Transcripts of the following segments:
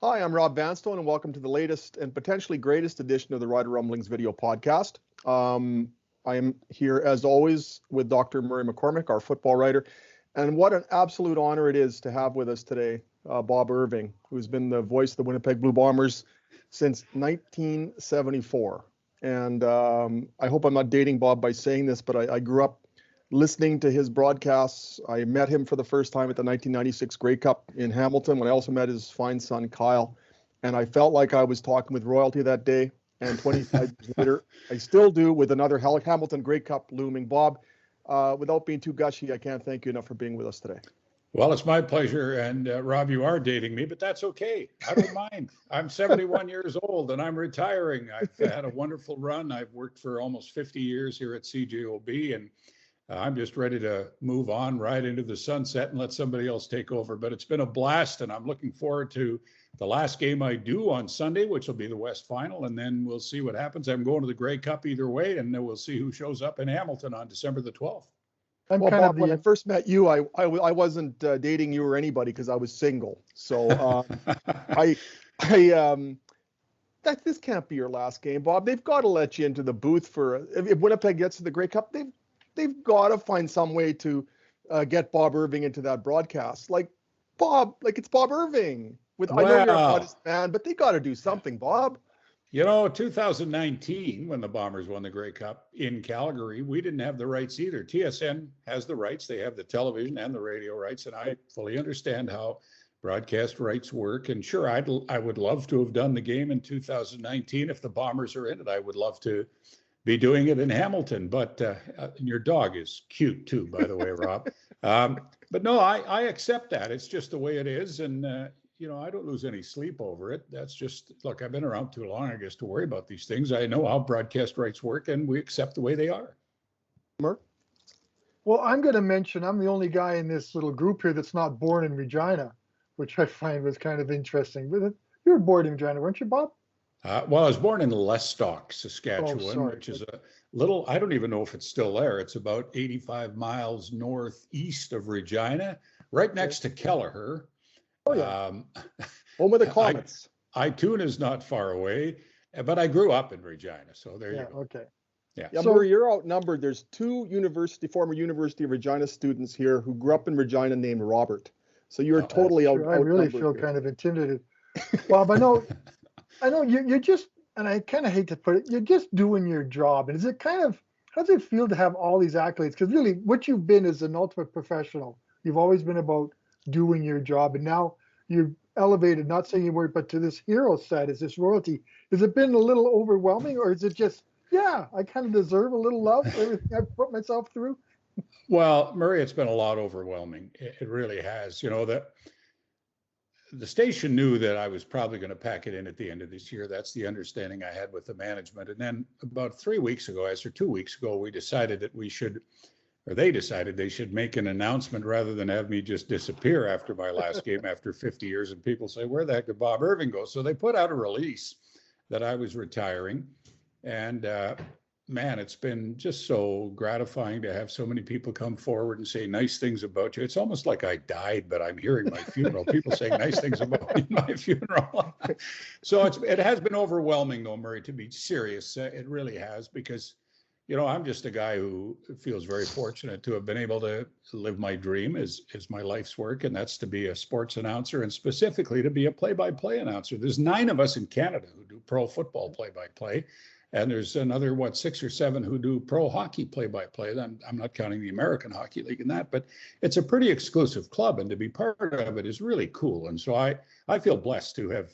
Hi, I'm Rob Vanstone, and welcome to the latest and potentially greatest edition of the Rider Rumblings video podcast. I am here, as always, with Dr. Murray McCormick, our football writer. And what an absolute honor it is to have with us today Bob Irving, who's been the voice of the Winnipeg Blue Bombers since 1974. And I hope I'm not dating Bob by saying this, but I grew up listening to his broadcasts. I met him for the first time at the 1996 Grey Cup in Hamilton, when I also met his fine son, Kyle. And I felt like I was talking with royalty that day. And 25 years later, I still do, with another Hamilton Grey Cup looming. Bob, without being too gushy, I can't thank you enough for being with us today. Well, it's my pleasure. And Rob, you are dating me, but that's okay. I don't mind. I'm 71 years old and I'm retiring. I've had a wonderful run. I've worked for almost 50 years here at CJOB, and I'm just ready to move on right into the sunset and let somebody else take over. But it's been a blast, and I'm looking forward to the last game I do on Sunday, which will be the West Final, and then we'll see what happens. I'm going to the Grey Cup either way, and then we'll see who shows up in Hamilton on December the 12th. Well, Bob, when I first met you, I wasn't dating you or anybody because I was single. So this can't be your last game, Bob. They've got to let you into the booth for if Winnipeg gets to the Grey Cup. They've got to find some way to get Bob Irving into that broadcast. Like it's Bob Irving. I know you're a modest man, but they got to do something, Bob. You know, 2019, when the Bombers won the Grey Cup in Calgary, we didn't have the rights either. TSN has the rights. They have the television and the radio rights, and I fully understand how broadcast rights work. And sure, I would love to have done the game in 2019. If the Bombers are in it, I would love to be doing it in Hamilton. But your dog is cute too, by the way, Rob. But no, I accept that. It's just the way it is. And, I don't lose any sleep over it. That's just, look, I've been around too long, I guess, to worry about these things. I know how broadcast rights work, and we accept the way they are. Mark? Well, I'm going to mention I'm the only guy in this little group here that's not born in Regina, which I find was kind of interesting. But you were born in Regina, weren't you, Bob? Well, I was born in Lestock, Saskatchewan, which is a little, I don't even know if it's still there. It's about 85 miles northeast of Regina, right next to Kelleher. Oh, yeah. Home of the Comets. Ituna is not far away, but I grew up in Regina, so there you go. Okay. Yeah, so, Murray, you're outnumbered. There's two former University of Regina students here who grew up in Regina named Robert. So you're totally outnumbered. I really feel kind of intimidated. Bob, I know you're just, and I kind of hate to put it, you're just doing your job. And is it how does it feel to have all these accolades? Because really, what you've been is an ultimate professional. You've always been about doing your job, and now you're elevated, not saying you were, but to this hero status, this royalty. Has it been a little overwhelming, or is it just, yeah, I kind of deserve a little love for everything I've put myself through? Well, Murray, it's been a lot overwhelming. It really has. The station knew that I was probably going to pack it in at the end of this year. That's the understanding I had with the management. And then about 2 weeks ago, we decided that they decided they should make an announcement rather than have me just disappear after my last game after 50 years. And people say, where the heck did Bob Irving go? So they put out a release that I was retiring. And man, it's been just so gratifying to have so many people come forward and say nice things about you. It's almost like I died, but I'm hearing my funeral. People saying nice things about me in my funeral. So it has been overwhelming, though, Murray, to be serious. It really has, because I'm just a guy who feels very fortunate to have been able to live my dream is my life's work, and that's to be a sports announcer, and specifically to be a play-by-play announcer. There's 9 of us in Canada who do pro football play-by-play, and there's another, 6 or 7 who do pro hockey play-by-play. I'm not counting the American Hockey League in that, but it's a pretty exclusive club, and to be part of it is really cool. And so I feel blessed to have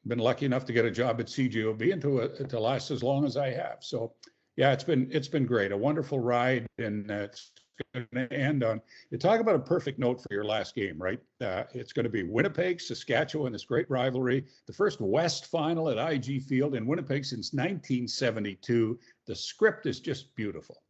been lucky enough to get a job at CJOB and to last as long as I have. So yeah, it's been great, a wonderful ride, and it's going to end on. You talk about a perfect note for your last game, right? It's going to be Winnipeg, Saskatchewan, this great rivalry, the first West Final at IG Field in Winnipeg since 1972. The script is just beautiful.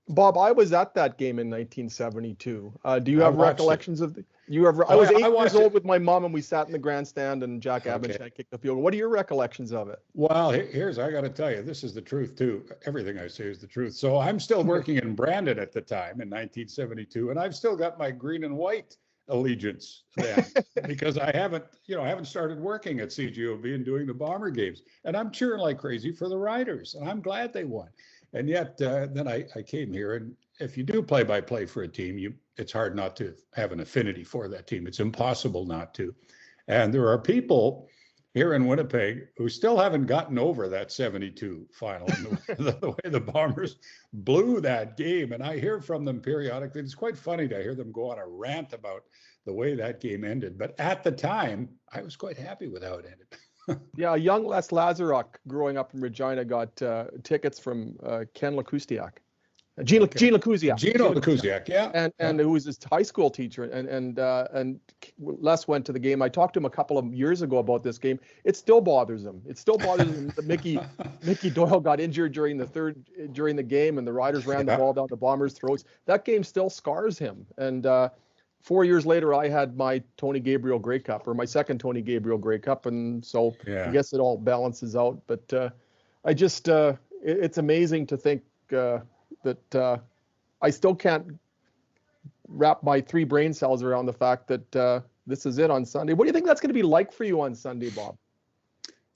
Bob, I was at that game in 1972. Do you have recollections of the? I was 8 years old with my mom, and we sat in the grandstand, and Jack Abendschak kicked the field. What are your recollections of it? Well, I got to tell you, this is the truth too. Everything I say is the truth. So I'm still working in Brandon at the time in 1972, and I've still got my green and white allegiance then because I haven't started working at CJOB and doing the Bomber games, and I'm cheering like crazy for the Riders, and I'm glad they won. And yet then I came here, and if you do play-by-play for a team, it's hard not to have an affinity for that team. It's impossible not to. And there are people here in Winnipeg who still haven't gotten over that 72 final, the way the Bombers blew that game. And I hear from them periodically. It's quite funny to hear them go on a rant about the way that game ended. But at the time, I was quite happy with how it ended. Yeah, young Les Lazaruk, growing up in Regina, got tickets from Ken Lakustiak. Gene Lakuziak. Gino Lakuziak, yeah. And who was his high school teacher. And Les went to the game. I talked to him a couple of years ago about this game. It still bothers him. It still bothers him that Mickey Doyle got injured during the game, and the Riders ran the ball down the Bombers' throats. That game still scars him. And 4 years later, I had my Tony Gabriel Grey Cup, or my second Tony Gabriel Grey Cup, and so I guess it all balances out. But it's amazing to think that I still can't wrap my 3 brain cells around the fact that this is it on Sunday. What do you think that's going to be like for you on Sunday, Bob?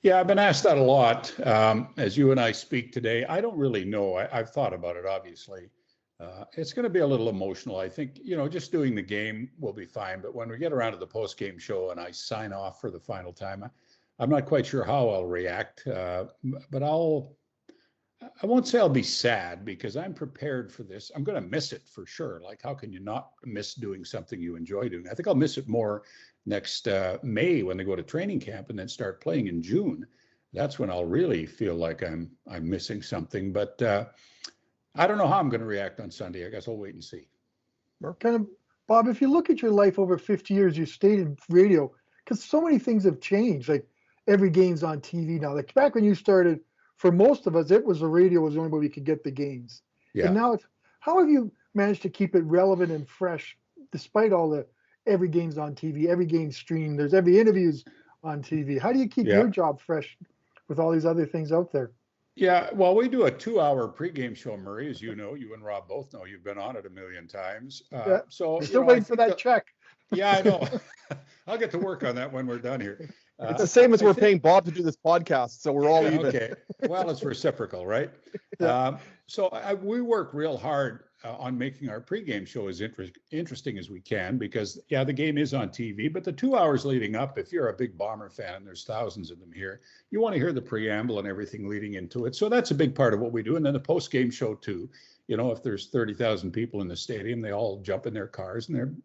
Yeah, I've been asked that a lot as you and I speak today. I don't really know. I've thought about it, obviously. It's going to be a little emotional. I think, just doing the game will be fine. But when we get around to the post-game show and I sign off for the final time, I'm not quite sure how I'll react. But I won't say I'll be sad because I'm prepared for this. I'm going to miss it for sure. Like, how can you not miss doing something you enjoy doing? I think I'll miss it more next May when they go to training camp and then start playing in June. That's when I'll really feel like I'm missing something. But I don't know how I'm going to react on Sunday. I guess I'll wait and see. Bob, if you look at your life over 50 years, you stayed in radio because so many things have changed. Like every game's on TV now. Like back when you started, for most of us, it was the radio was the only way we could get the games. Yeah. And now how have you managed to keep it relevant and fresh despite all every game's on TV, every game's streamed, there's every interview's on TV. How do you keep your job fresh with all these other things out there? Yeah, well, we do a 2-hour pregame show, Murray, as you know. You and Rob both know. You've been on it a million times. So still waiting for that check. Yeah, I know. I'll get to work on that when we're done here. It's the same as we're paying Bob to do this podcast, so we're all even. Okay. Well, it's reciprocal, right? We work real hard on making our pregame show as interesting as we can because, the game is on TV, but the 2 hours leading up, if you're a big Bomber fan, and there's thousands of them here, you want to hear the preamble and everything leading into it. So that's a big part of what we do. And then the post-game show, too. If there's 30,000 people in the stadium, they all jump in their cars and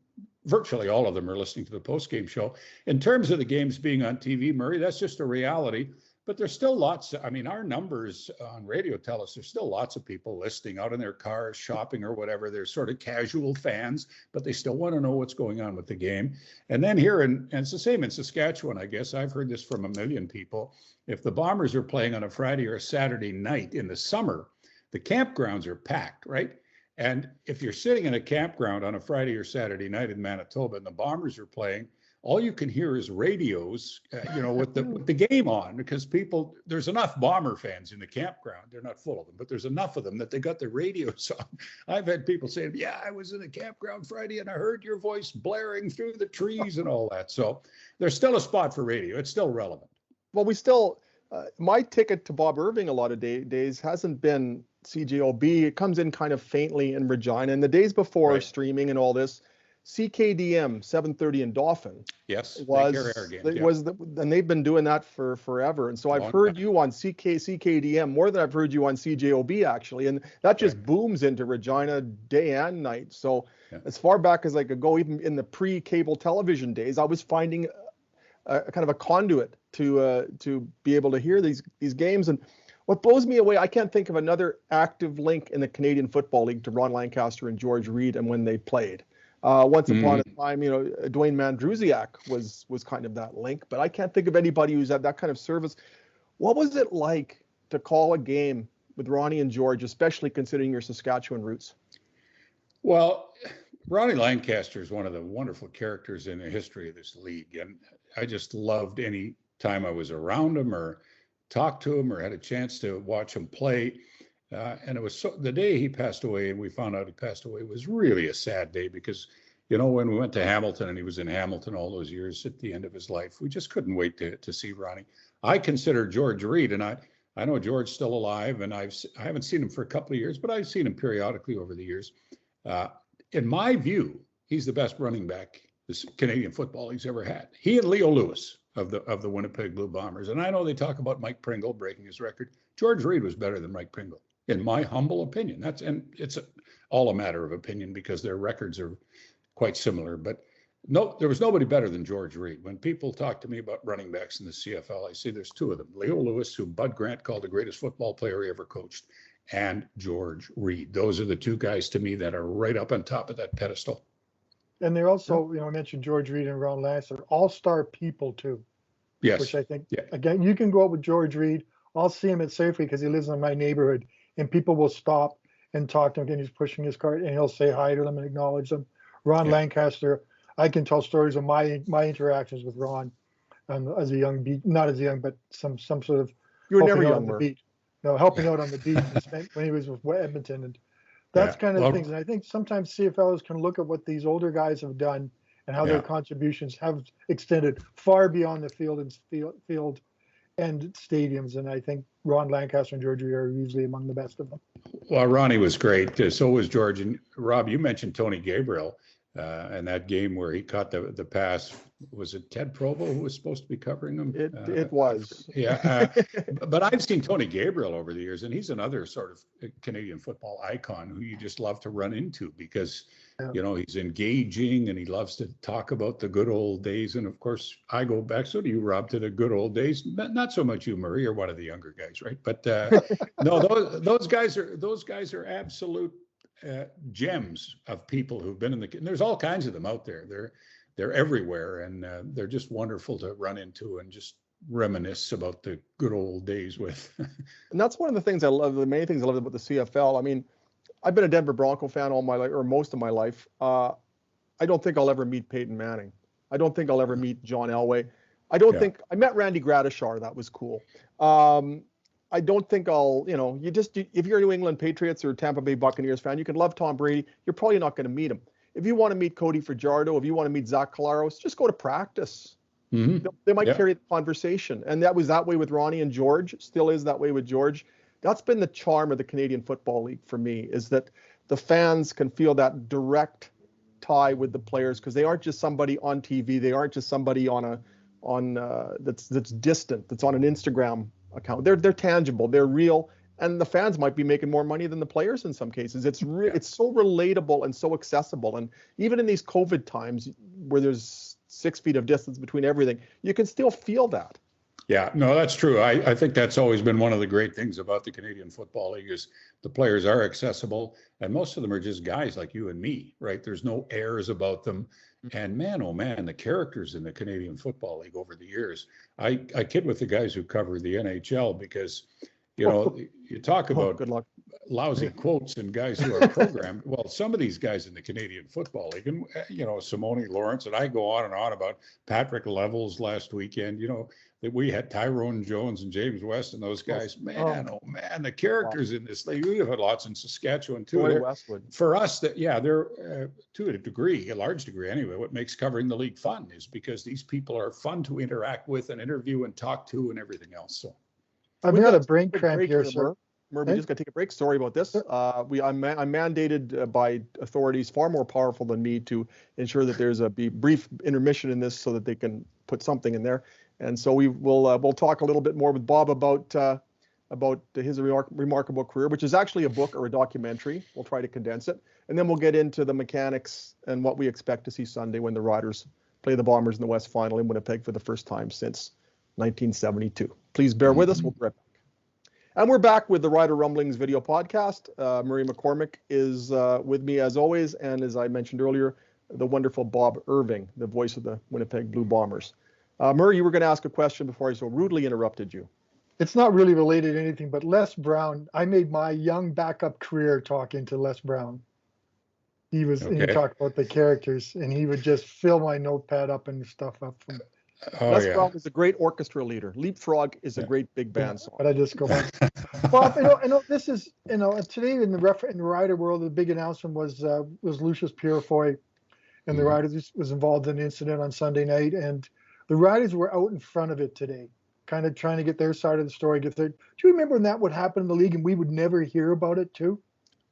virtually all of them are listening to the post-game show. In terms of the games being on TV, Murray, that's just a reality. But there's still lots. Our numbers on radio tell us there's still lots of people listening out in their cars, shopping or whatever. They're sort of casual fans, but they still want to know what's going on with the game. And then here, and it's the same in Saskatchewan, I guess. I've heard this from a million people. If the Bombers are playing on a Friday or a Saturday night in the summer, the campgrounds are packed, right? And if you're sitting in a campground on a Friday or Saturday night in Manitoba and the Bombers are playing, all you can hear is radios, with the game on because there's enough Bomber fans in the campground. They're not full of them, but there's enough of them that they got their radios on. I've had people saying, I was in the campground Friday and I heard your voice blaring through the trees and all that. So there's still a spot for radio. It's still relevant. Well, my ticket to Bob Irving a lot of days hasn't been CJOB. It comes in kind of faintly in Regina. And the days before streaming and all this, CKDM 730 in Dauphin. Yes, and they've been doing that for forever. And so I've heard you on CKDM more than I've heard you on CJOB actually, and that just booms into Regina day and night. So as far back as I could go, even in the pre-cable television days, I was finding a kind of a conduit to be able to hear these games. And what blows me away, I can't think of another active link in the Canadian Football League to Ron Lancaster and George Reed and when they played. Once upon a time, Dwayne Mandrusiak was kind of that link, but I can't think of anybody who's had that kind of service. What was it like to call a game with Ronnie and George, especially considering your Saskatchewan roots? Well, Ronnie Lancaster is one of the wonderful characters in the history of this league, and I just loved any time I was around him or talked to him or had a chance to watch him play. And it was the day he passed away and we found out he passed away was really a sad day because, You know, when we went to Hamilton and he was in Hamilton all those years at the end of his life, we just couldn't wait to see Ronnie. I consider George Reed, and I know George's still alive, and I haven't seen him for a couple of years, but I've seen him periodically over the years. In my view, he's the best running back this Canadian football league's ever had. He and Leo Lewis of the Winnipeg Blue Bombers. And I know they talk about Mike Pringle breaking his record. George Reed was better than Mike Pringle, in my humble opinion. It's all a matter of opinion because their records are quite similar. But no, there was nobody better than George Reed. When people talk to me about running backs in the CFL, I say there's two of them: Leo Lewis, who Bud Grant called the greatest football player he ever coached, and George Reed. Those are the two guys to me that are right up on top of that pedestal. And they're also, I mentioned George Reed and Ron Lance, are all-star people too. Yes. Which I think, again, you can go out with George Reed. I'll see him at Safeway because he lives in my neighborhood, and people will stop and talk to him. And he's pushing his cart, and he'll say hi to them and acknowledge them. Ron Lancaster, I can tell stories of my interactions with Ron as a young beat, not as a young, but some sort of. You were never young, helping out on the beat when he was with Edmonton, and that's kind of things. And I think sometimes CFLs can look at what these older guys have done and how their contributions have extended far beyond the field and stadiums. And I think Ron Lancaster and George Reed are usually among the best of them. Well, Ronnie was great. So was George. And Rob, you mentioned Tony Gabriel and that game where he caught the pass. Was it Ted Provo who was supposed to be covering him? It was. Yeah. But I've seen Tony Gabriel over the years, and he's another sort of Canadian football icon who you just love to run into because, he's engaging and he loves to talk about the good old days. And of course, I go back, so do you, Rob, to the good old days. Not so much you, Murray, you're one of the younger guys, right? But no, those guys are absolute gems of people who've been in the. And there's all kinds of them out there. They're everywhere, and they're just wonderful to run into and just reminisce about the good old days with. And that's one of the things I love. The main things I love about the CFL. I mean, I've been a Denver Bronco fan all my life, or most of my life. I don't think I'll ever meet Peyton Manning. I don't think I'll ever meet John Elway. I don't think I met Randy Gradishar. That was cool. I don't think I'll, if you're a New England Patriots or Tampa Bay Buccaneers fan, you can love Tom Brady. You're probably not going to meet him. If you want to meet Cody Fajardo, if you want to meet Zach Collaros, just go to practice. Mm-hmm. They might carry the conversation. And that was that way with Ronnie and George, still is that way with George. That's been the charm of the Canadian Football League for me, is that the fans can feel that direct tie with the players because they aren't just somebody on TV. They aren't just somebody that's distant, that's on an Instagram account. They're tangible. They're real. And the fans might be making more money than the players in some cases. It's so relatable and so accessible. And even in these COVID times where there's 6 feet of distance between everything, you can still feel that. Yeah, no, that's true. I think that's always been one of the great things about the Canadian Football League is the players are accessible, and most of them are just guys like you and me, right? There's no airs about them. And man, oh man, the characters in the Canadian Football League over the years. I kid with the guys who cover the NHL because, you talk about good luck. Lousy quotes and guys who are programmed. Well, some of these guys in the Canadian Football League, and Simone Lawrence, and I go on and on about Patrick Levels last weekend. That we had Tyrone Jones and James West and those guys. Man, oh man, the characters in this league. We've had lots in Saskatchewan too. For us, they're to a large degree anyway. What makes covering the league fun is because these people are fun to interact with and interview and talk to and everything else. So I've got a brain cramp here, sir. We're just going to take a break. Sorry about this. I'm mandated by authorities far more powerful than me to ensure that there's a brief intermission in this so that they can put something in there. And so we'll talk a little bit more with Bob about his remarkable career, which is actually a book or a documentary. We'll try to condense it. And then we'll get into the mechanics and what we expect to see Sunday when the Riders play the Bombers in the West Final in Winnipeg for the first time since 1972. Please bear with us. We'll be right back. And we're back with the Rider Rumblings video podcast. Murray McCormick is with me as always. And as I mentioned earlier, the wonderful Bob Irving, the voice of the Winnipeg Blue Bombers. Murray, you were going to ask a question before I so rudely interrupted you. It's not really related to anything, but Les Brown, I made my young backup career talking to Les Brown. He talked about the characters, and he would just fill my notepad up and stuff up. Les Brown is a great orchestra leader. Leapfrog is a great big band song. But I just go back. Well, I know this is, today in the Rider world, the big announcement was Loucheiz Purifoy and the Riders was involved in an incident on Sunday night, and the Riders were out in front of it today, kind of trying to get their side of the story. Do you remember when that would happen in the league and we would never hear about it too?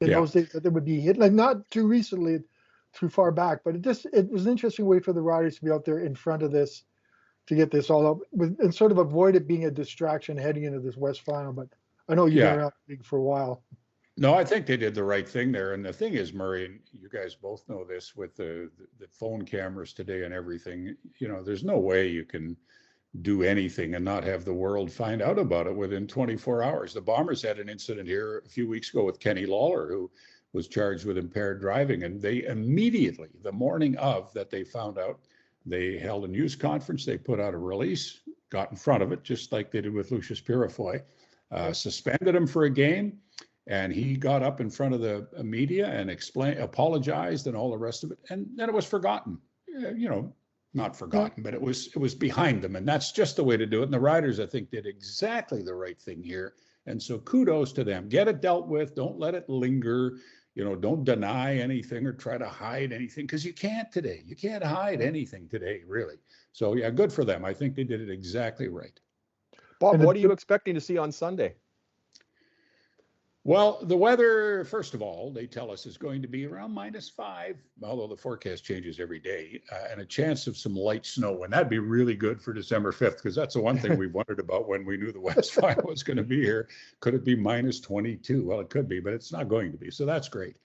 In those days, that there would be hit, like not too recently, too far back, but it was an interesting way for the Riders to be out there in front of this, to get this all up and sort of avoid it being a distraction heading into this West Final. But I know you've been around the league for a while. No, I think they did the right thing there. And the thing is, Murray, and you guys both know this, with the phone cameras today and everything, there's no way you can do anything and not have the world find out about it within 24 hours. The Bombers had an incident here a few weeks ago with Kenny Lawler, who was charged with impaired driving. And they immediately, the morning of that they found out, they held a news conference, they put out a release, got in front of it, just like they did with Loucheiz Purifoy, suspended him for a game. And he got up in front of the media and apologized and all the rest of it. And then it was forgotten, not forgotten, but it was behind them. And that's just the way to do it. And the Riders, I think, did exactly the right thing here. And so kudos to them. Get it dealt with. Don't let it linger. Don't deny anything or try to hide anything, because you can't today. You can't hide anything today, really. So, yeah, good for them. I think they did it exactly right. Bob, what are you expecting to see on Sunday? Well, the weather, first of all, they tell us is going to be around -5, although the forecast changes every day, and a chance of some light snow. And that'd be really good for December 5th, because that's the one thing we wondered about when we knew the West Final was going to be here. Could it be -22? Well, it could be, but it's not going to be. So that's great.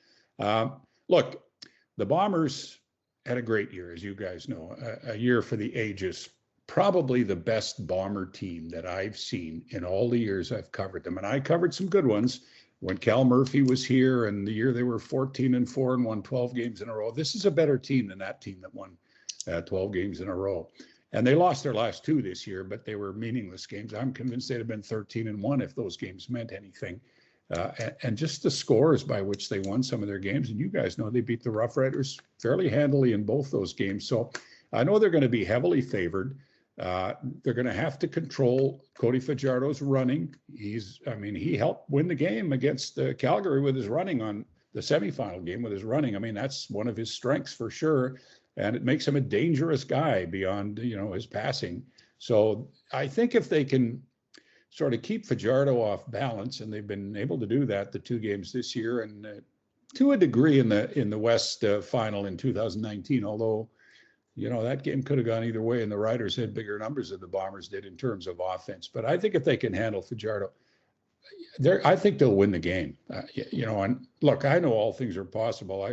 Look, the Bombers had a great year, as you guys know, a year for the ages. Probably the best Bomber team that I've seen in all the years I've covered them. And I covered some good ones when Cal Murphy was here, and the year they were 14-4 and won 12 games in a row. This is a better team than that team that won 12 games in a row. And they lost their last 2 this year, but they were meaningless games. I'm convinced they'd have been 13-1 if those games meant anything. And just the scores by which they won some of their games. And you guys know they beat the Rough Riders fairly handily in both those games. So I know they're going to be heavily favored. They're going to have to control Cody Fajardo's running. He helped win the game against Calgary with his running, on the semifinal game with his running. I mean, that's one of his strengths for sure. And it makes him a dangerous guy beyond, his passing. So I think if they can sort of keep Fajardo off balance, and they've been able to do that the 2 games this year, and to a degree in the West final in 2019, although that game could have gone either way, and the Riders had bigger numbers than the Bombers did in terms of offense. But I think if they can handle Fajardo, I think they'll win the game. And look, I know all things are possible.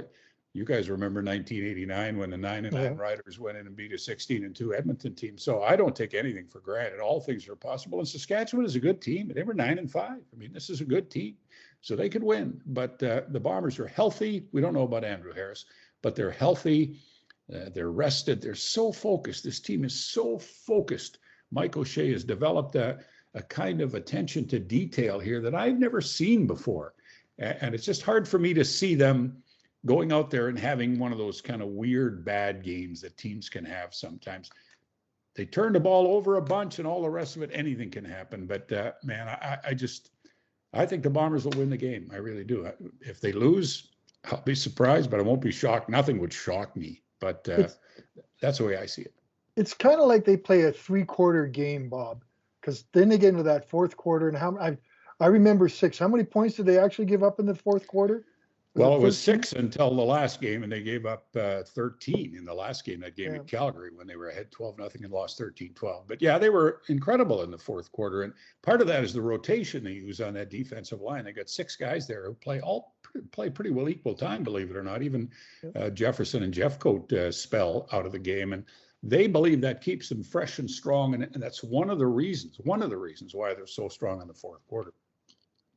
You guys remember 1989 when the 9-9 Riders went in and beat a 16-2 Edmonton team. So I don't take anything for granted. All things are possible. And Saskatchewan is a good team. They were 9-5. I mean, this is a good team, so they could win. But the Bombers are healthy. We don't know about Andrew Harris, but they're healthy. They're rested. They're so focused. This team is so focused. Mike O'Shea has developed a kind of attention to detail here that I've never seen before. And it's just hard for me to see them going out there and having one of those kind of weird, bad games that teams can have sometimes. They turn the ball over a bunch and all the rest of it, anything can happen. But, man, I think the Bombers will win the game. I really do. If they lose, I'll be surprised, but I won't be shocked. Nothing would shock me. But that's the way I see it. It's kind of like they play a 3-quarter game, Bob, because then they get into that 4th quarter. And I remember 6. How many points did they actually give up in the 4th quarter? Well, it was 6 until the last game, and they gave up 13 in the last game, that game in Calgary, when they were ahead 12-0 and lost 13-12. But yeah, they were incredible in the 4th quarter. And part of that is the rotation they use on that defensive line. They got 6 guys there who play pretty well equal time, believe it or not. Even Jefferson and Jeffcoat spell out of the game. And they believe that keeps them fresh and strong. And that's one of the reasons why they're so strong in the 4th quarter.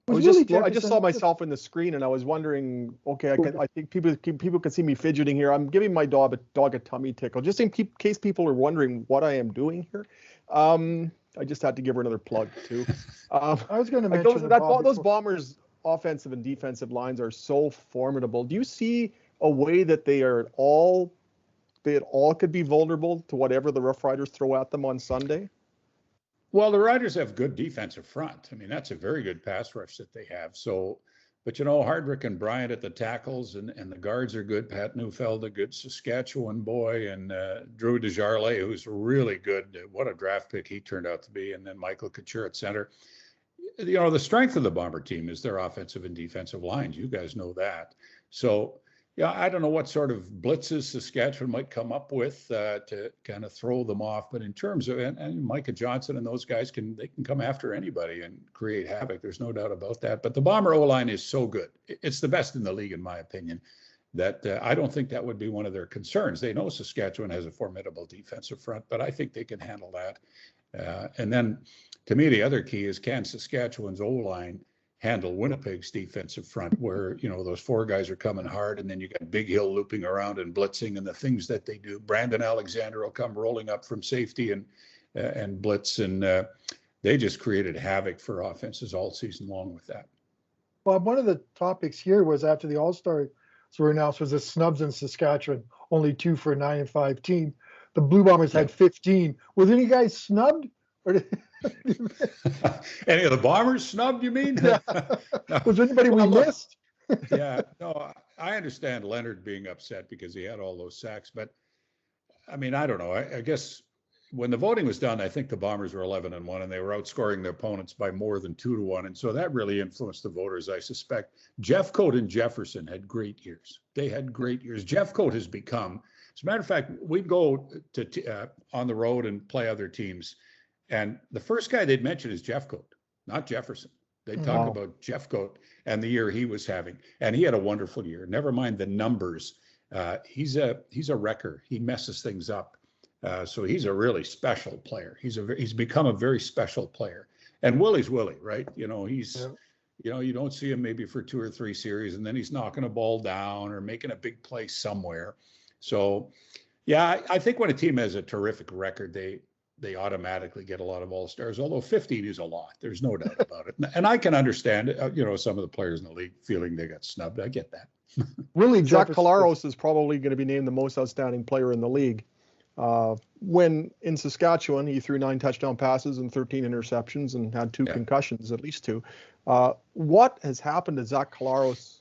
I just saw myself in the screen, and I was wondering, okay, I think people can see me fidgeting here. I'm giving my dog a tummy tickle, just in case people are wondering what I am doing here. I just had to give her another plug too. I was going to mention those Bombers' offensive and defensive lines are so formidable. Do you see a way that they all could be vulnerable to whatever the Rough Riders throw at them on Sunday? Well, the Riders have good defensive front. I mean, that's a very good pass rush that they have. So But, Hardrick and Bryant at the tackles, and the guards are good. Pat Neufeld, a good Saskatchewan boy, and Drew Desjardins, who's really good. What a draft pick he turned out to be. And then Michael Couture at center. The strength of the Bomber team is their offensive and defensive lines. You guys know that. So, yeah, I don't know what sort of blitzes Saskatchewan might come up with to kind of throw them off. But in terms of, and Micah Johnson and those guys can come after anybody and create havoc. There's no doubt about that. But the Bomber O-line is so good. It's the best in the league, in my opinion, that I don't think that would be one of their concerns. They know Saskatchewan has a formidable defensive front, but I think they can handle that. And then, to me, the other key is, can Saskatchewan's O-line handle Winnipeg's defensive front, where, those four guys are coming hard, and then you got Big Hill looping around and blitzing and the things that they do. Brandon Alexander will come rolling up from safety and blitz, and they just created havoc for offenses all season long with that. Well, one of the topics here was, after the All-Stars were announced, was the snubs in Saskatchewan, only 2 for a 9-5 team. The Blue Bombers had 15. Were there any guys snubbed? Or any of the Bombers snubbed, you mean? Yeah. No. Was there anybody we missed? Yeah, no, I understand Leonard being upset because he had all those sacks, but I mean, I don't know. I guess when the voting was done, I think the Bombers were 11-1, and they were outscoring their opponents by more than 2-1, and so that really influenced the voters, I suspect. Jeffcoat and Jefferson had great years. They had great years. Jeffcoat has become, as a matter of fact, we'd go to on the road and play other teams, and the first guy they'd mention is Jeffcoat, not Jefferson. They'd talk about Jeffcoat and the year he was having, and he had a wonderful year. Never mind the numbers. He's a wrecker. He messes things up. So he's a really special player. He's become a very special player. And Willie's Willie, right? You don't see him maybe for 2 or 3 series, and then he's knocking a ball down or making a big play somewhere. So, yeah, I think when a team has a terrific record, they automatically get a lot of All-Stars, although 15 is a lot. There's no doubt about it. And I can understand, some of the players in the league feeling they got snubbed. I get that. Really, Zach Collaros is probably going to be named the most outstanding player in the league. When in Saskatchewan, he threw 9 touchdown passes and 13 interceptions and had 2 concussions, at least 2. What has happened to Zach Collaros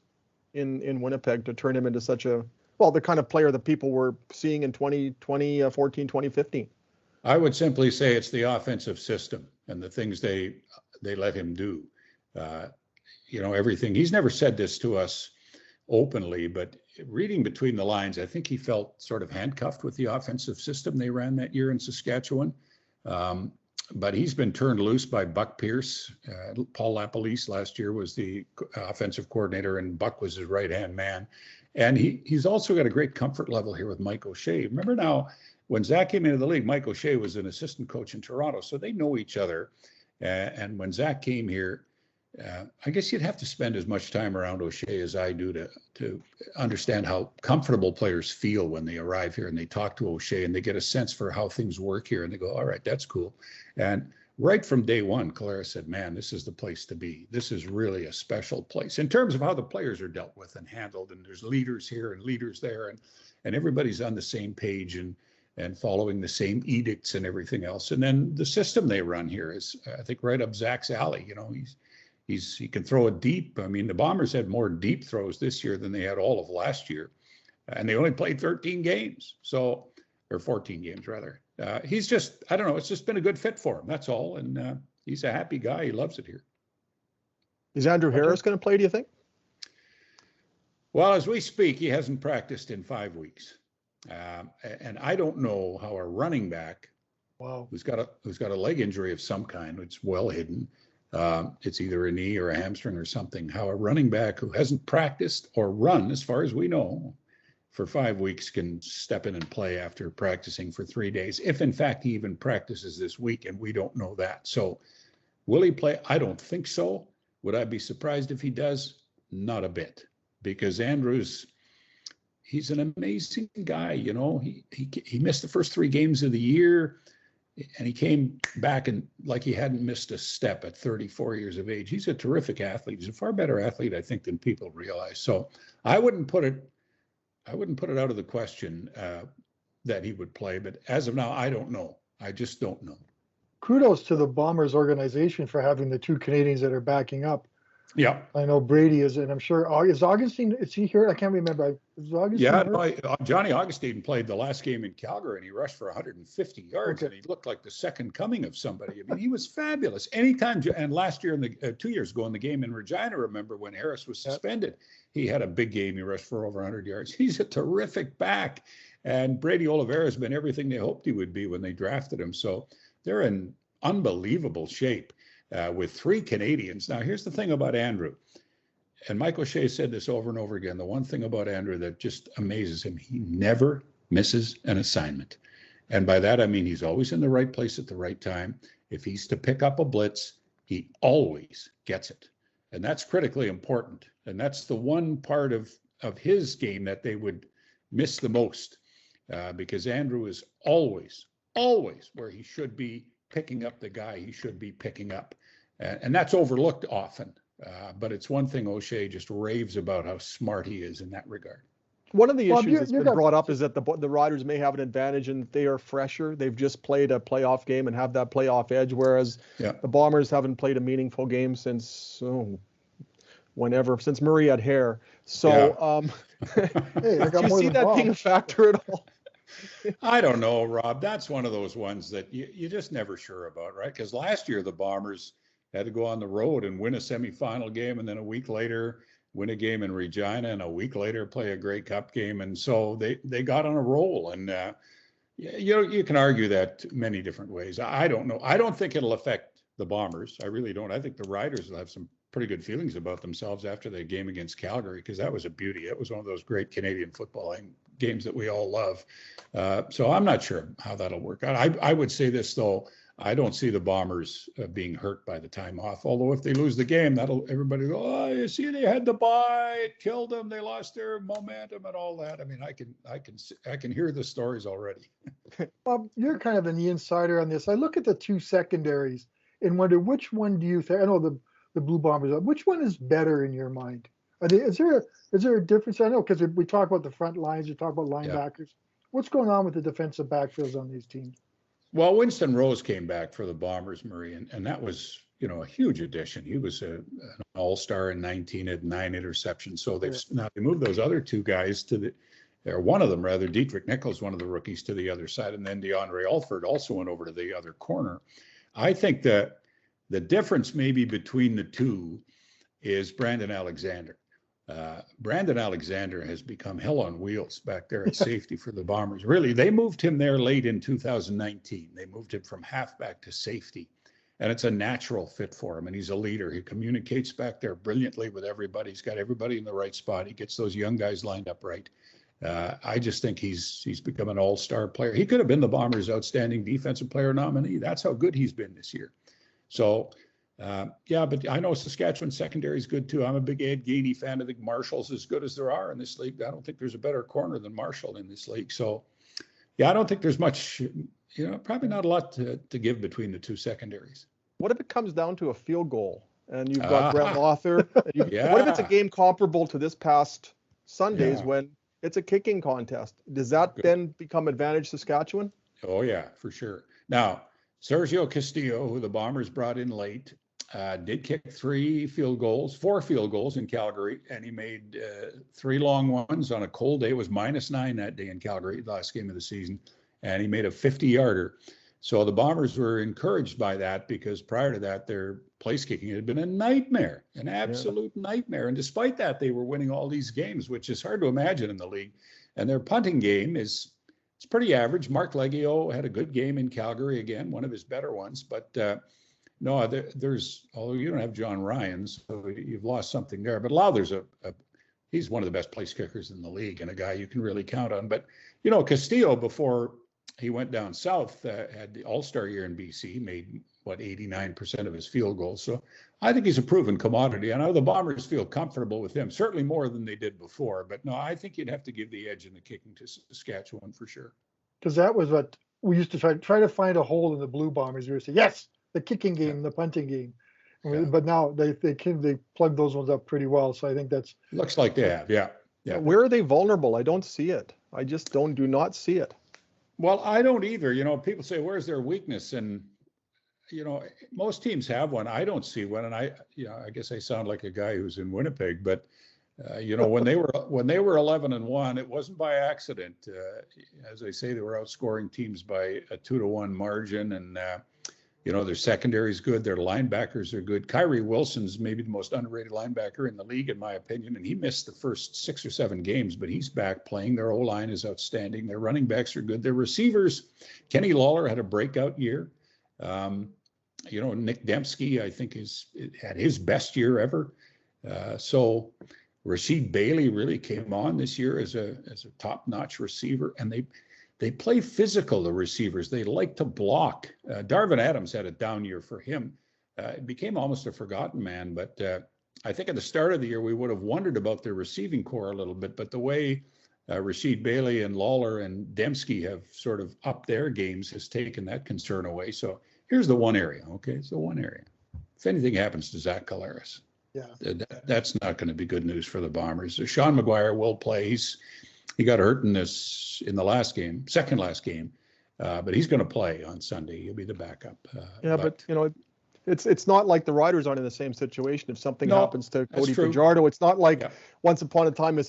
in Winnipeg to turn him into such the kind of player that people were seeing in 2014, 2015? I would simply say it's the offensive system and the things they let him do. Everything. He's never said this to us openly, but reading between the lines, I think he felt sort of handcuffed with the offensive system they ran that year in Saskatchewan. But he's been turned loose by Buck Pierce. Paul Lapalisse last year was the offensive coordinator, and Buck was his right-hand man. And he's also got a great comfort level here with Mike O'Shea. Remember now, when Zach came into the league, Mike O'Shea was an assistant coach in Toronto, so they know each other. And when Zach came here, I guess you'd have to spend as much time around O'Shea as I do to understand how comfortable players feel when they arrive here and they talk to O'Shea and they get a sense for how things work here, and they go, all right, that's cool. And right from day one, Collaros said, man, this is the place to be. This is really a special place in terms of how the players are dealt with and handled. And there's leaders here and leaders there, and everybody's on the same page and following the same edicts and everything else. And then the system they run here is, I think, right up Zach's alley. He can throw it deep. I mean, the Bombers had more deep throws this year than they had all of last year, and they only played 13 games, or 14 games rather. He's just, I don't know, it's just been a good fit for him. That's all, and he's a happy guy. He loves it here. Is Andrew Harris going to play, do you think? Well, as we speak, he hasn't practiced in 5 weeks. And I don't know how a running back, who's got a leg injury of some kind, it's well hidden, it's either a knee or a hamstring or something, how a running back who hasn't practiced or run, as far as we know, for 5 weeks can step in and play after practicing for 3 days, if in fact he even practices this week, and we don't know that. So will he play? I don't think so. Would I be surprised if he does? Not a bit, because he's an amazing guy. He missed the first 3 games of the year, and he came back and like he hadn't missed a step at 34 years of age. He's a terrific athlete. He's a far better athlete, I think, than people realize. So I wouldn't put it out of the question that he would play. But as of now, I don't know. I just don't know. Kudos to the Bombers organization for having the 2 Canadians that are backing up. Yeah. I know Brady is, and I'm sure is Augustine. Is he here? I can't remember. Is Augustine Yeah, hurt? no, Johnny Augustine played the last game in Calgary and he rushed for 150 yards Okay. and he looked like the second coming of somebody. I mean, he was fabulous. Anytime, and last year, in the 2 years ago in the game in Regina, remember when Harris was suspended, he had a big game. He rushed for over 100 yards. He's a terrific back. And Brady Oliveira has been everything they hoped he would be when they drafted him. So they're in unbelievable shape with 3 Canadians. Now, here's the thing about Andrew. And Mike Loucheiz said this over and over again. The one thing about Andrew that just amazes him, he never misses an assignment. And by that, I mean, he's always in the right place at the right time. If he's to pick up a blitz, he always gets it. And that's critically important. And that's the one part of his game that they would miss the most because Andrew is always where he should be picking up the guy he should be picking up. And that's overlooked often. But it's one thing O'Shea just raves about how smart he is in that regard. One of the issues that's been brought up is that the Riders may have an advantage and they are fresher. They've just played a playoff game and have that playoff edge, whereas the Bombers haven't played a meaningful game since since Murray had hair. So Hey, do you see that being a factor at all? I don't know, Rob. That's one of those ones that you're just never sure about, right? Because last year the Bombers had to go on the road and win a semifinal game, and then a week later win a game in Regina, and a week later play a Grey Cup game, and so they got on a roll. And you can argue that many different ways. I don't know. I don't think it'll affect the Bombers. I really don't. I think the Riders will have some pretty good feelings about themselves after the game against Calgary because that was a beauty. It was one of those great Canadian football games that we all love. So I'm not sure how that'll work out. I would say this though. I don't see the Bombers being hurt by the time off. Although if they lose the game, everybody go, oh, you see, they had the bye, it killed them, they lost their momentum and all that. I mean, I can hear the stories already. Bob, you're kind of the insider on this. I look at the 2 secondaries and wonder which one do you think? I know the Blue Bombers. Which one is better in your mind? Is there a difference? I know because we talk about the front lines, you talk about linebackers. Yeah. What's going on with the defensive backfields on these teams? Well, Winston Rose came back for the Bombers, Murray, and that was, a huge addition. He was an all-star in 19 at 9 interceptions. So now they moved those other 2 guys or one of them rather, Dietrich Nichols, one of the rookies, to the other side, and then DeAndre Alford also went over to the other corner. I think that the difference maybe between the 2 is Brandon Alexander. Brandon Alexander has become hell on wheels back there at safety for the Bombers. Really, they moved him there late in 2019. They moved him from halfback to safety, and it's a natural fit for him. And he's a leader. He communicates back there brilliantly with everybody. He's got everybody in the right spot. He gets those young guys lined up right. I just think he's become an all-star player. He could have been the Bombers' outstanding defensive player nominee. That's how good he's been this year. So. But I know Saskatchewan secondary is good too. I'm a big Ed Gainey fan. I think Marshall's as good as there are in this league. I don't think there's a better corner than Marshall in this league. So, I don't think there's much, probably not a lot to give between the 2 secondaries. What if it comes down to a field goal and you've got Brett Lawther? What if it's a game comparable to this past Sunday's when it's a kicking contest? Does that then become advantage Saskatchewan? Oh, yeah, for sure. Now, Sergio Castillo, who the Bombers brought in late, did kick 4 field goals in Calgary, and he made 3 long ones on a cold day. It was -9 that day in Calgary, the last game of the season, and he made a 50-yarder. So the Bombers were encouraged by that because prior to that, their place kicking had been a nightmare, an absolute nightmare. And despite that, they were winning all these games, which is hard to imagine in the league. And their punting game it's pretty average. Mark Leggio had a good game in Calgary again, one of his better ones. But although you don't have John Ryan, so you've lost something there. But Lowther's he's one of the best place kickers in the league and a guy you can really count on. But, Castillo, before he went down south, had the all-star year in BC, made, 89% of his field goals. So I think he's a proven commodity. I know the Bombers feel comfortable with him, certainly more than they did before. But no, I think you'd have to give the edge in the kicking to Saskatchewan for sure. Because that was what we used to try to find a hole in the Blue Bombers. We would say, yes, the kicking game, the punting game. But now they plug those ones up pretty well. So I think that's looks like they have. Yeah. Where are they vulnerable? I don't see it. I just do not see it. Well, I don't either. People say, where's their weakness? And most teams have one. I don't see one, and I guess I sound like a guy who's in Winnipeg, but when they were 11-1, it wasn't by accident. As I say, they were outscoring teams by a 2-1 margin, and their secondary is good. Their linebackers are good. Kyrie Wilson's maybe the most underrated linebacker in the league, in my opinion, and he missed the first 6 or 7 games, but he's back playing. Their O-line is outstanding. Their running backs are good. Their receivers, Kenny Lawler had a breakout year. Nick Dembski, I think, had his best year ever. So Rasheed Bailey really came on this year as a top-notch receiver, and they play physical, the receivers. They like to block. Darvin Adams had a down year for him. It became almost a forgotten man, but I think at the start of the year, we would have wondered about their receiving core a little bit, but the way Rasheed Bailey and Lawler and Dembski have sort of upped their games has taken that concern away. So here's the one area, okay? It's the one area. If anything happens to Zach Collaros, that's not going to be good news for the Bombers. Sean McGuire will play. He got hurt in the last game, second last game, but he's going to play on Sunday. He'll be the backup. But it's not like the Riders aren't in the same situation. If something happens to Cody Fajardo, it's not like once upon a time if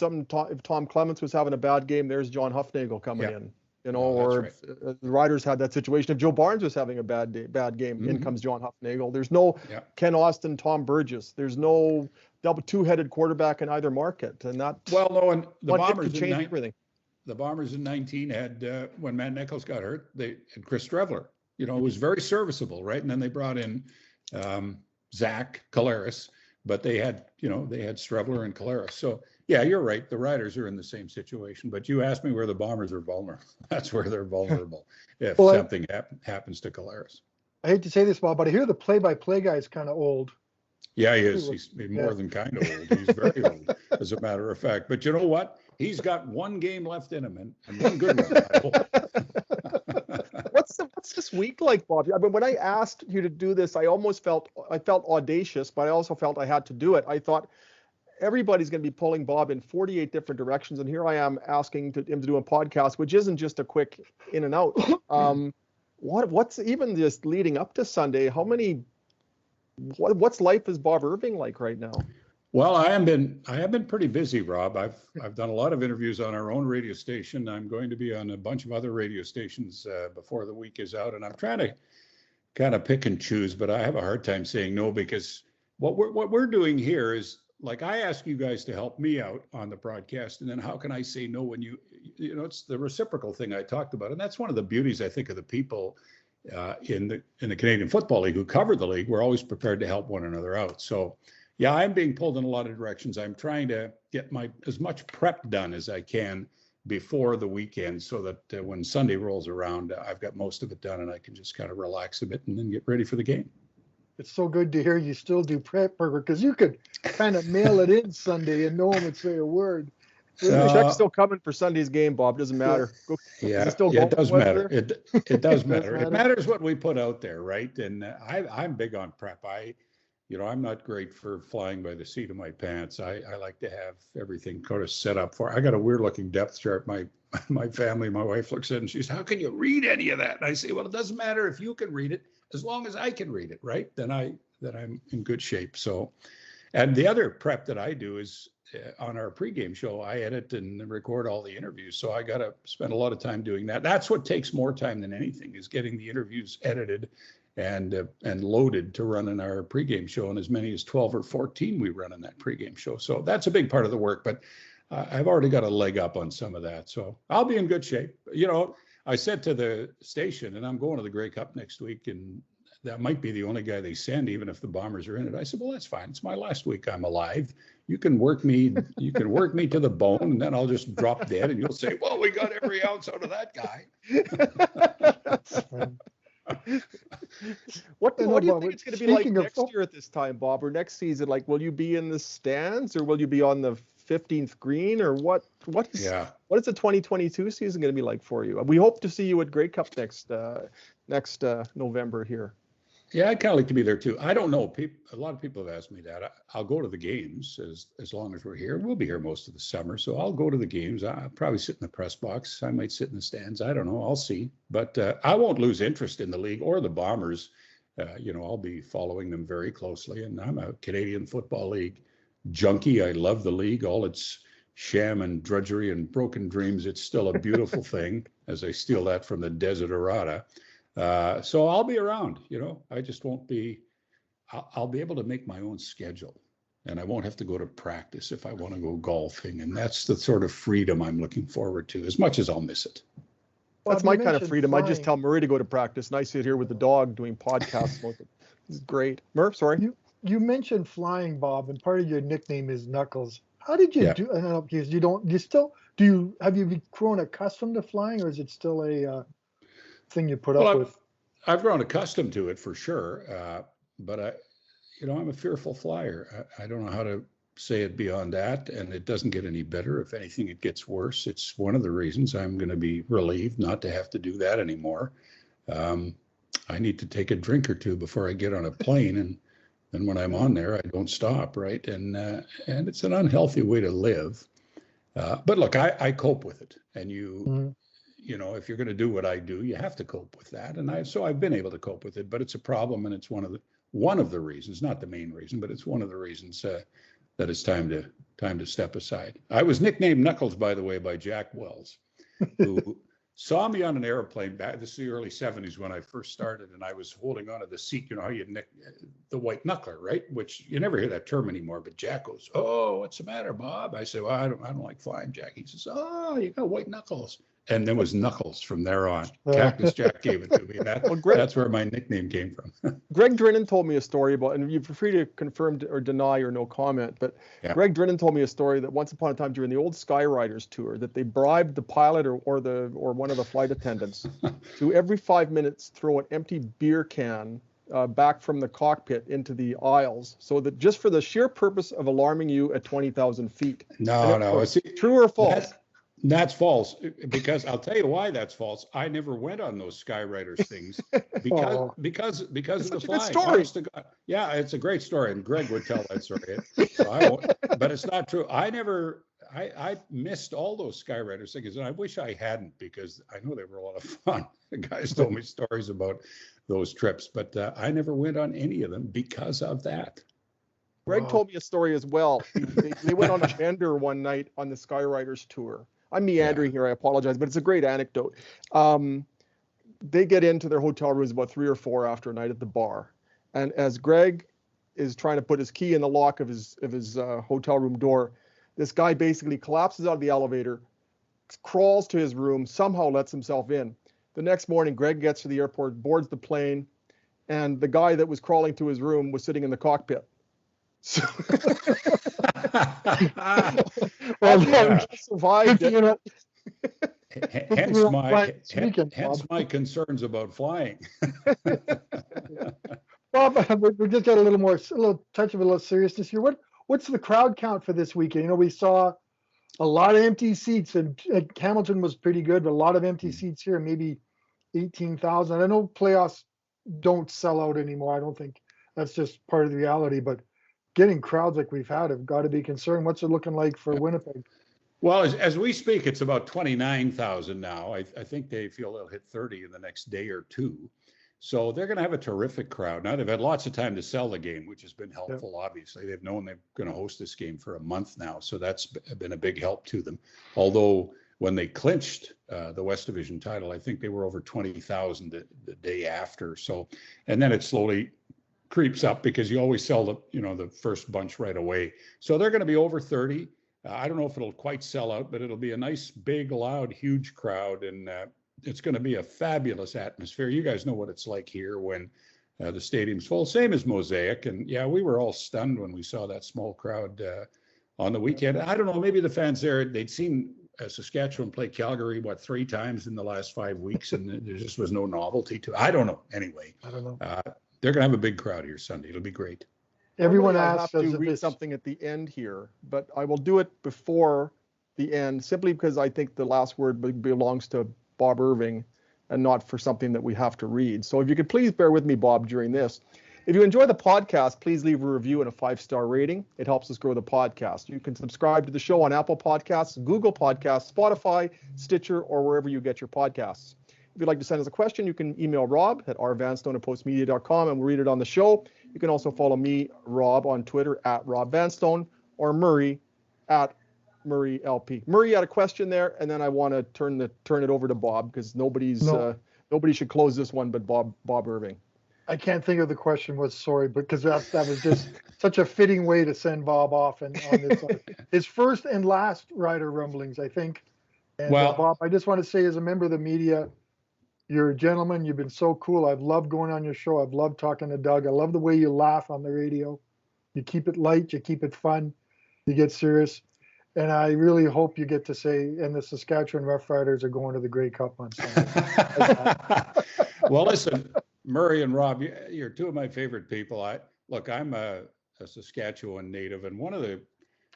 Tom Clements was having a bad game, there's John Huffnagel coming in. Or if the Riders had that situation. If Joe Barnes was having a bad game, in comes John Huffnagel. There's no Ken Austin, Tom Burgess. There's no two-headed quarterback in either market, and that and the Bombers could change everything. The Bombers in 19 had when Matt Nichols got hurt, they had Chris Streveler. It was very serviceable, right? And then they brought in Zach Collaros, but they had Streveler and Collaros. So yeah, you're right. The Riders are in the same situation, but you asked me where the Bombers are vulnerable. That's where they're vulnerable if something happens to Collaros. I hate to say this, Bob, but I hear the play-by-play guy is kind of old. Yeah, he is. He's more than kind of old. He's very old, as a matter of fact. But you know what? He's got one game left in him, and one good one. What's this week like, Bob? I mean, when I asked you to do this, I felt audacious, but I also felt I had to do it. I thought everybody's going to be pulling Bob in 48 different directions, and here I am asking him to do a podcast, which isn't just a quick in and out. What's even just leading up to Sunday? What's life as Bob Irving like right now? Well, I have been pretty busy, Rob. I've done a lot of interviews on our own radio station. I'm going to be on a bunch of other radio stations before the week is out, and I'm trying to kind of pick and choose, but I have a hard time saying no, because what we're doing here is, like, I ask you guys to help me out on the broadcast, and then how can I say no when it's the reciprocal thing I talked about, and that's one of the beauties, I think, of the people in the Canadian Football League who cover the league. We're always prepared to help one another out. So yeah, I'm being pulled in a lot of directions. I'm trying to get as much prep done as I can before the weekend, so that when Sunday rolls around, I've got most of it done and I can just kind of relax a bit and then get ready for the game. It's so good to hear you still do prep, Burger, because you could kind of mail it in Sunday and no one would say a word. The check's still coming for Sunday's game, Bob. Doesn't matter. It does matter. It does matter. It matters what we put out there, right? And I'm big on prep. I'm not great for flying by the seat of my pants. I like to have everything kind of set up for. I got a weird looking depth chart. My family, my wife looks at it and she says, "How can you read any of that?" And I say, "Well, it doesn't matter if you can read it, as long as I can read it, right? Then I'm in good shape." So, and the other prep that I do is on our pregame show, I edit and record all the interviews. So I got to spend a lot of time doing that. That's what takes more time than anything, is getting the interviews edited and loaded to run in our pregame show. And as many as 12 or 14 we run in that pregame show. So that's a big part of the work, but I've already got a leg up on some of that. So I'll be in good shape. I said to the station, and I'm going to the Grey Cup next week, and that might be the only guy they send, even if the Bombers are in it. I said, "Well, that's fine. It's my last week I'm alive. You can work me to the bone, and then I'll just drop dead, and you'll say, 'Well, we got every ounce out of that guy.'" What do you think it's going to be like next year at this time, Bob, or next season? Like, will you be in the stands, or will you be on the 15th green, or what is the 2022 season going to be like for you? We hope to see you at Grey Cup next November here. Yeah, I'd kind of like to be there too. I don't know. A lot of people have asked me that. I'll go to the games as long as we're here. We'll be here most of the summer, so I'll go to the games. I'll probably sit in the press box. I might sit in the stands. I don't know. I'll see. But I won't lose interest in the league or the Bombers I'll be following them very closely. And I'm a Canadian Football League junkie. I love the league, all its sham and drudgery and broken dreams. It's still a beautiful thing, as I steal that from the Desiderata. So I'll be around, I just won't be, I'll be able to make my own schedule, and I won't have to go to practice if I want to go golfing. And that's the sort of freedom I'm looking forward to, as much as I'll miss it. That's my kind of freedom. Flying. I just tell Murray to go to practice, and I sit here with the dog doing podcasts. This is great. Murph, sorry. You mentioned flying, Bob, and part of your nickname is Knuckles. How did you do? I don't know, because have you grown accustomed to flying, or is it still a thing you put up with? I've grown accustomed to it for sure, but I'm a fearful flyer. I don't know how to say it beyond that, and it doesn't get any better. If anything, it gets worse. It's one of the reasons I'm going to be relieved not to have to do that anymore. I need to take a drink or two before I get on a plane, and when I'm on there, I don't stop, right? And it's an unhealthy way to live. But look, I cope with it, and if you're going to do what I do, you have to cope with that. And I've been able to cope with it, but it's a problem, and it's one of the reasons, not the main reason, but it's one of the reasons that it's time to step aside. I was nicknamed Knuckles, by the way, by Jack Wells, who saw me on an airplane back. This is the early 70s when I first started, and I was holding onto the seat. You know how you nick the white knuckler, right? Which you never hear that term anymore. But Jack goes, "Oh, what's the matter, Bob?" I said, "Well, I don't like flying, Jack." He says, "Oh, you got white knuckles." And there was Knuckles from there on. Cactus Jack gave it to me. That's where my nickname came from. Greg Drinnan told me a story about, and you're free to confirm or deny or no comment, but Greg Drinnan told me a story that once upon a time during the old Skyriders tour, that they bribed the pilot or one of the flight attendants to every 5 minutes throw an empty beer can back from the cockpit into the aisles, so that just for the sheer purpose of alarming you at 20,000 feet. No. True or false? That's false, because I'll tell you why that's false. I never went on those Skyriders things because of the flying. Story. Yeah, it's a great story, and Greg would tell that story. So I won't, but it's not true. I missed all those Skyriders things, and I wish I hadn't, because I know they were a lot of fun. The guys told me stories about those trips, but I never went on any of them because of that. Greg told me a story as well. They went on a bender one night on the Skyriders tour. I'm meandering here, I apologize, but it's a great anecdote. They get into their hotel rooms about 3 or 4 after a night at the bar. And as Greg is trying to put his key in the lock of his hotel room door, this guy basically collapses out of the elevator, crawls to his room, somehow lets himself in. The next morning, Greg gets to the airport, boards the plane, and the guy that was crawling to his room was sitting in the cockpit. So survived it. Hence my concerns about flying. Bob, we just got a little touch of a little seriousness here. What's the crowd count for this weekend? We saw a lot of empty seats, and Hamilton was pretty good, but a lot of empty seats here, maybe 18,000. I know playoffs don't sell out anymore. I don't think that's just part of the reality, but getting crowds like we've had have got to be concerned. What's it looking like for Winnipeg? Well, as we speak, it's about 29,000 now. I think they feel they'll hit 30 in the next day or two. So they're going to have a terrific crowd. Now, they've had lots of time to sell the game, which has been helpful, obviously. They've known they're going to host this game for a month now, so that's been a big help to them. Although when they clinched the West Division title, I think they were over 20,000 the day after. So, and then it slowly creeps up, because you always sell the first bunch right away. So they're going to be over 30. I don't know if it'll quite sell out, but it'll be a nice, big, loud, huge crowd, and it's going to be a fabulous atmosphere. You guys know what it's like here when the stadium's full, same as Mosaic. And yeah, we were all stunned when we saw that small crowd on the weekend. I don't know, maybe the fans there, they'd seen Saskatchewan play Calgary, 3 times in the last 5 weeks, and there just was no novelty to it. I don't know. Anyway, they're going to have a big crrowd here Sunday. It'll be great. Everyone I asks have to read something at the end here, but I will do it before the end, simply because I think the last word belongs to Bob Irving and not for something that we have to read. So if you could please bear with me, Bob, during this. If you enjoy the podcast, please leave a review and a 5-star rating. It helps us grow the podcast. You can subscribe to the show on Apple Podcasts, Google Podcasts, Spotify, Stitcher, or wherever you get your podcasts. if you'd like to send us a question, you can email Rob at rvanstone@postmedia.com, and we'll read it on the show. You can also follow me, Rob, on Twitter at Rob Vanstone, or Murray at Murray LP. Murray had a question there, and then I want to turn it over to Bob, because nobody should close this one but Bob Irving. I can't think of the question was, sorry, because that was just such a fitting way to send Bob off and on this his first and last Rider Rumblings, I think. And Bob, I just want to say, as a member of the media, you're a gentleman. You've been so cool. I've loved going on your show. I've loved talking to Doug. I love the way you laugh on the radio. You keep it light. You keep it fun. You get serious. And I really hope you get to say, and the Saskatchewan Roughriders are going to the Grey Cup on Sunday. Well, listen, Murray and Rob, you're two of my favorite people. I'm a Saskatchewan native, and one of the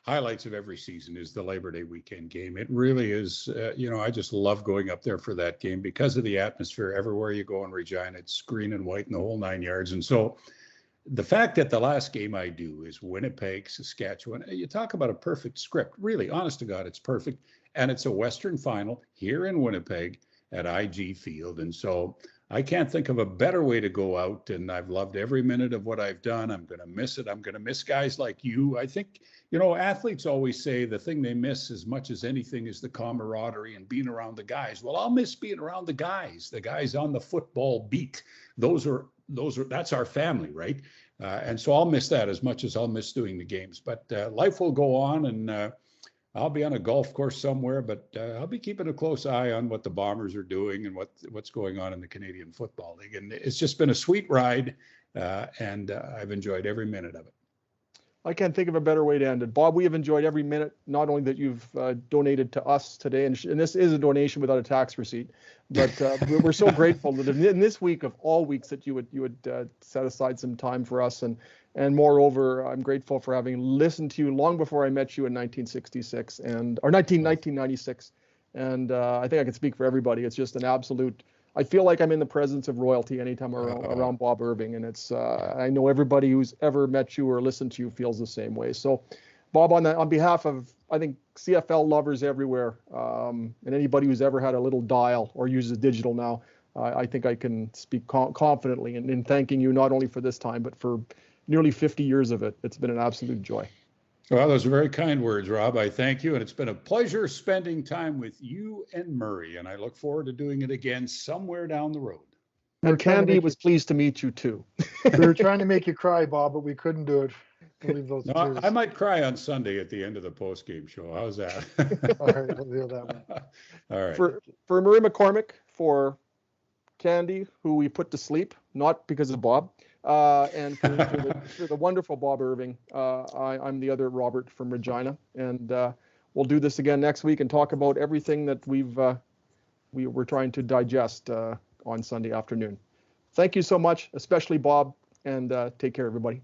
highlights of every season is the Labor Day weekend game. It really is, I just love going up there for that game because of the atmosphere. Everywhere you go in Regina, it's green and white and the whole 9 yards. And so the fact that the last game I do is Winnipeg, Saskatchewan, you talk about a perfect script. Really, honest to God, it's perfect. And it's a Western final here in Winnipeg at IG Field. And so I can't think of a better way to go out. And I've loved every minute of what I've done. I'm going to miss it. I'm going to miss guys like you. I think, athletes always say the thing they miss as much as anything is the camaraderie and being around the guys. Well, I'll miss being around the guys on the football beat. That's our family, right? And so I'll miss that as much as I'll miss doing the games. But life will go on, and I'll be on a golf course somewhere. But I'll be keeping a close eye on what the Bombers are doing and what's going on in the Canadian Football League. And it's just been a sweet ride, and I've enjoyed every minute of it. I can't think of a better way to end it. Bob, we have enjoyed every minute, not only that you've donated to us today, and this is a donation without a tax receipt, but we're so grateful that in this week of all weeks that you would set aside some time for us. And moreover, I'm grateful for having listened to you long before I met you in 1966 or 1996. And I think I can speak for everybody. It's just an absolute, I feel like I'm in the presence of royalty anytime around Bob Irving. And it's, I know everybody who's ever met you or listened to you feels the same way. So Bob, on behalf of, I think, CFL lovers everywhere, and anybody who's ever had a little dial or uses digital now, I think I can speak confidently in thanking you, not only for this time, but for nearly 50 years of it. It's been an absolute joy. Well, those are very kind words, Rob. I thank you. And it's been a pleasure spending time with you and Murray. And I look forward to doing it again somewhere down the road. And Candy was pleased to meet you too. We were trying to make you cry, Bob, but we couldn't do it. No, I might cry on Sunday at the end of the post-game show. How's that? All right, we'll deal that one. All right. For Murray McCormick, for Candy, who we put to sleep, not because of Bob, and for the wonderful Bob Irving, I'm the other Robert from Regina, and we'll do this again next week and talk about everything that we're trying to digest on Sunday afternoon. Thank you so much, especially Bob, and take care, everybody.